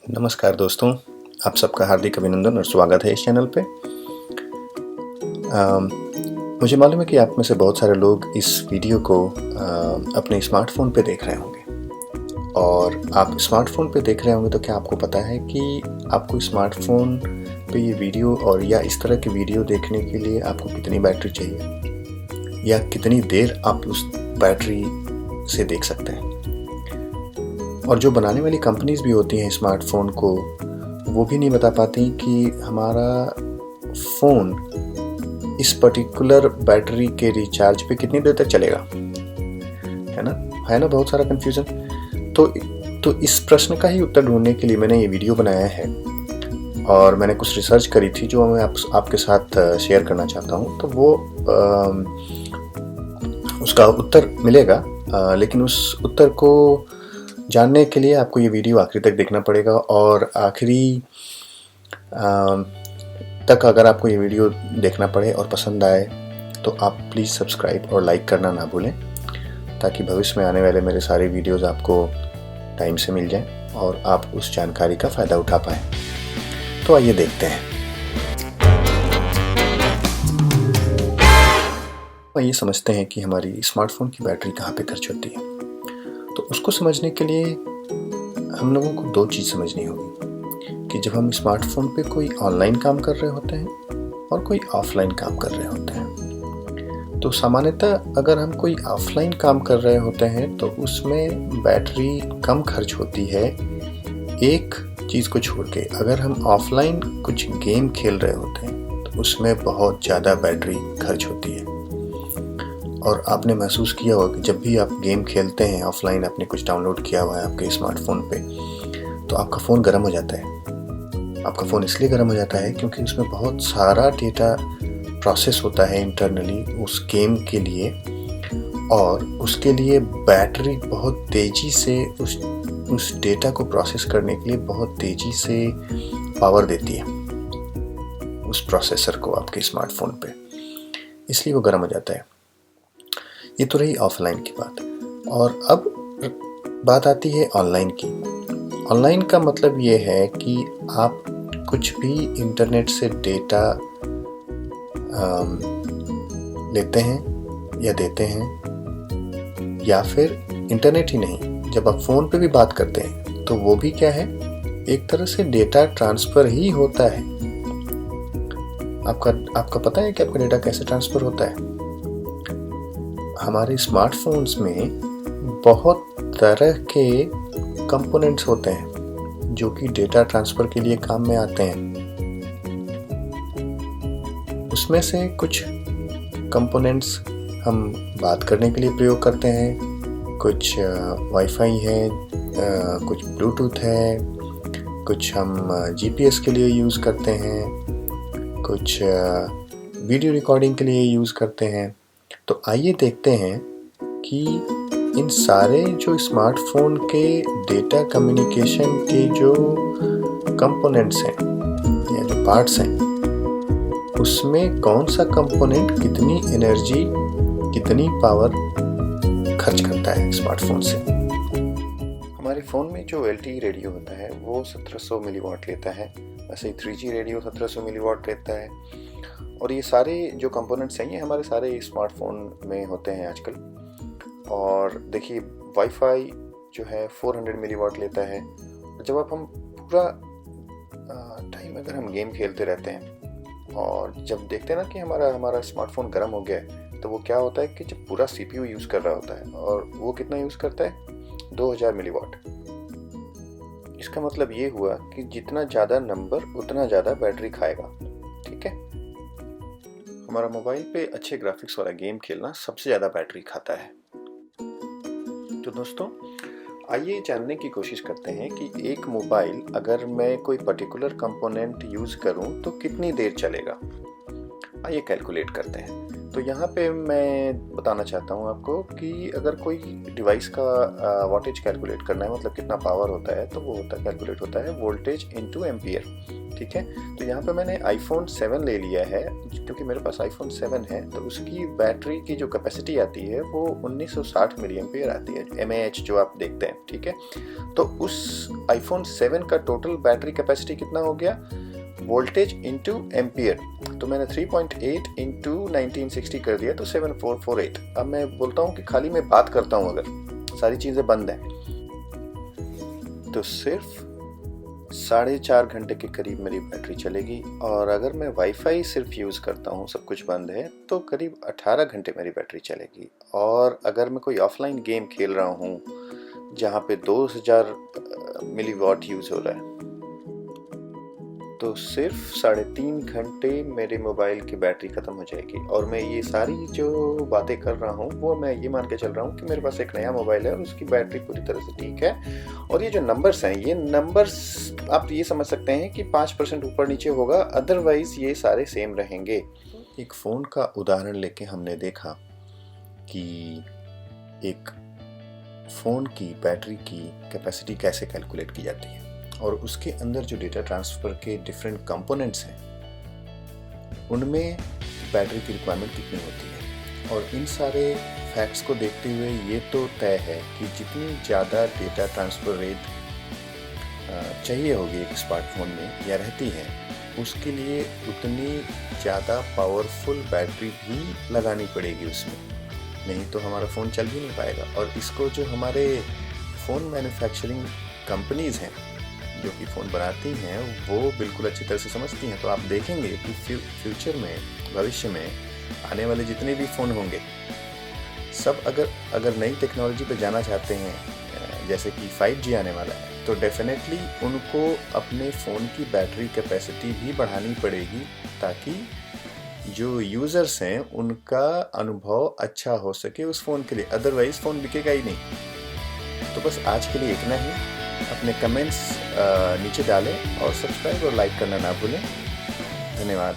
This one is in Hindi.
नमस्कार दोस्तों, आप सबका हार्दिक अभिनंदन और स्वागत है इस चैनल पे। मुझे मालूम है कि आप में से बहुत सारे लोग इस वीडियो को अपने स्मार्टफ़ोन पे देख रहे होंगे और आप स्मार्टफ़ोन पे देख रहे होंगे तो क्या आपको पता है कि आपको स्मार्टफ़ोन पे ये वीडियो और या इस तरह की वीडियो देखने के लिए आपको कितनी बैटरी चाहिए या कितनी देर आप उस बैटरी से देख सकते हैं। और जो बनाने वाली कंपनीज़ भी होती हैं स्मार्टफ़ोन को, वो भी नहीं बता पाती कि हमारा फ़ोन इस पर्टिकुलर बैटरी के रिचार्ज पे कितनी देर तक चलेगा, है ना बहुत सारा कन्फ्यूज़न। तो इस प्रश्न का ही उत्तर ढूंढने के लिए मैंने ये वीडियो बनाया है और मैंने कुछ रिसर्च करी थी जो मैं आपके साथ शेयर करना चाहता हूँ। तो वो उसका उत्तर मिलेगा, लेकिन उस उत्तर को जानने के लिए आपको ये वीडियो आखिरी तक देखना पड़ेगा और आखिरी तक अगर आपको ये वीडियो देखना पड़े और पसंद आए तो आप प्लीज़ सब्सक्राइब और लाइक करना ना भूलें, ताकि भविष्य में आने वाले मेरे सारे वीडियोस आपको टाइम से मिल जाएं और आप उस जानकारी का फ़ायदा उठा पाएँ। तो आइए देखते हैं। आइए समझते हैं कि हमारी स्मार्टफ़ोन की बैटरी कहाँ पे खर्च होती है। तो उसको समझने के लिए हम लोगों को दो चीज़ समझनी होगी कि जब हम स्मार्टफ़ोन पे कोई ऑनलाइन काम कर रहे होते हैं और कोई ऑफ़लाइन काम कर रहे होते हैं। तो सामान्यतः अगर हम कोई ऑफ़लाइन काम कर रहे होते हैं तो उसमें बैटरी कम खर्च होती है, एक चीज़ को छोड़ के। अगर हम ऑफ़लाइन कुछ गेम खेल रहे होते हैं तो उसमें बहुत ज़्यादा बैटरी खर्च होती है। और आपने महसूस किया होगा कि जब भी आप गेम खेलते हैं ऑफलाइन, आपने कुछ डाउनलोड किया हुआ है आपके स्मार्टफ़ोन पे, तो आपका फ़ोन गर्म हो जाता है। आपका फ़ोन इसलिए गर्म हो जाता है क्योंकि उसमें बहुत सारा डेटा प्रोसेस होता है इंटरनली उस गेम के लिए, और उसके लिए बैटरी बहुत तेज़ी से उस डेटा को प्रोसेस करने के लिए बहुत तेज़ी से पावर देती है उस प्रोसेसर को आपके स्मार्टफ़ोन पे, इसलिए वो गर्म हो जाता है। ये तो रही ऑफलाइन की बात। और अब बात आती है ऑनलाइन की। ऑनलाइन का मतलब ये है कि आप कुछ भी इंटरनेट से डेटा लेते हैं या देते हैं, या फिर इंटरनेट ही नहीं, जब आप फ़ोन पे भी बात करते हैं तो वो भी क्या है, एक तरह से डेटा ट्रांसफ़र ही होता है। आपका पता है कि आपका डेटा कैसे ट्रांसफ़र होता है? हमारे स्मार्टफोन्स में बहुत तरह के कंपोनेंट्स होते हैं जो कि डेटा ट्रांसफ़र के लिए काम में आते हैं। उसमें से कुछ कंपोनेंट्स हम बात करने के लिए प्रयोग करते हैं, कुछ वाईफाई है, कुछ ब्लूटूथ है, कुछ हम जीपीएस के लिए यूज़ करते हैं, कुछ वीडियो रिकॉर्डिंग के लिए यूज़ करते हैं। तो आइए देखते हैं कि इन सारे जो स्मार्टफ़ोन के डेटा कम्युनिकेशन के जो कंपोनेंट्स हैं या जो पार्ट्स हैं, उसमें कौन सा कंपोनेंट कितनी एनर्जी, कितनी पावर खर्च करता है स्मार्टफ़ोन से। हमारे फ़ोन में जो LTE रेडियो होता है वो 1700 मिलीवाट लेता है, वैसे ही 3G रेडियो 1700 मिलीवाट लेता है। और ये सारे जो कंपोनेंट्स हैं ये हमारे सारे स्मार्टफ़ोन में होते हैं आजकल। और देखिए वाईफाई जो है 400 मिलीवाट लेता है। जब हम पूरा टाइम अगर हम गेम खेलते रहते हैं और जब देखते हैं ना कि हमारा स्मार्टफ़ोन गर्म हो गया है, तो वो क्या होता है कि जब पूरा CPU यूज़ कर रहा होता है, और वो कितना यूज़ करता है, 2000 मिलीवाट। इसका मतलब ये हुआ कि जितना ज़्यादा नंबर उतना ज़्यादा बैटरी खाएगा। ठीक है, हमारा मोबाइल पे अच्छे ग्राफिक्स वाला गेम खेलना सबसे ज़्यादा बैटरी खाता है। तो दोस्तों आइए जानने की कोशिश करते हैं कि एक मोबाइल अगर मैं कोई पर्टिकुलर कंपोनेंट यूज़ करूं तो कितनी देर चलेगा। आइए कैलकुलेट करते हैं। तो यहाँ पे मैं बताना चाहता हूँ आपको कि अगर कोई डिवाइस का वॉटेज कैलकुलेट करना है, मतलब कितना पावर होता है, तो वो कैलकुलेट होता है वोल्टेज इनटू एम्पियर। ठीक है, तो यहाँ पे मैंने आईफोन 7 ले लिया है क्योंकि मेरे पास आईफोन 7 है। तो उसकी बैटरी की जो कैपेसिटी आती है वो 1960 मिली एम्पियर आती है, mAh जो आप देखते हैं। ठीक है, तो उस आईफोन 7 का टोटल बैटरी कैपेसिटी कितना हो गया, वोल्टेज इंटू एम्पियर। तो मैंने 3.8 इंटू 1960 कर दिया, तो 7448। अब मैं बोलता हूँ कि खाली मैं बात करता हूँ, अगर सारी चीज़ें बंद हैं तो सिर्फ 4.5 घंटे के करीब मेरी बैटरी चलेगी। और अगर मैं वाईफाई सिर्फ यूज़ करता हूँ, सब कुछ बंद है, तो करीब 18 घंटे मेरी बैटरी चलेगी। और अगर मैं कोई ऑफलाइन गेम खेल रहा हूँ जहाँ पे 2000 मिलीवॉट यूज़ हो रहा है, तो सिर्फ 3.5 घंटे मेरे मोबाइल की बैटरी ख़त्म हो जाएगी। और मैं ये सारी जो बातें कर रहा हूँ वो मैं ये मान के चल रहा हूँ कि मेरे पास एक नया मोबाइल है और उसकी बैटरी पूरी तरह से ठीक है। और ये जो नंबर्स हैं, ये नंबर्स आप ये समझ सकते हैं कि 5% ऊपर नीचे होगा, अदरवाइज़ ये सारे सेम रहेंगे। एक फ़ोन का उदाहरण लेके हमने देखा कि एक फ़ोन की बैटरी की कैपेसिटी कैसे कैलकुलेट की जाती है और उसके अंदर जो डेटा ट्रांसफ़र के डिफरेंट कंपोनेंट्स हैं उनमें बैटरी की रिक्वायरमेंट कितनी होती है। और इन सारे फैक्ट्स को देखते हुए ये तो तय है कि जितनी ज़्यादा डेटा ट्रांसफ़र रेट चाहिए होगी एक स्मार्टफोन में या रहती है, उसके लिए उतनी ज़्यादा पावरफुल बैटरी भी लगानी पड़ेगी उसमें, नहीं तो हमारा फ़ोन चल ही नहीं पाएगा। और इसको जो हमारे फ़ोन मैन्युफैक्चरिंग कंपनीज़ हैं जो कि फ़ोन बनाती हैं वो बिल्कुल अच्छी तरह से समझती हैं। तो आप देखेंगे कि फ्यूचर में, भविष्य में आने वाले जितने भी फ़ोन होंगे सब अगर नई टेक्नोलॉजी पे जाना चाहते हैं, जैसे कि 5G आने वाला है, तो डेफिनेटली उनको अपने फ़ोन की बैटरी कैपेसिटी भी बढ़ानी पड़ेगी ताकि जो यूज़र्स हैं उनका अनुभव अच्छा हो सके उस फ़ोन के लिए, अदरवाइज़ फ़ोन बिकेगा ही नहीं। तो बस आज के लिए इतना ही। अपने कमेंट्स नीचे डालें और सब्सक्राइब और लाइक करना ना भूलें। धन्यवाद।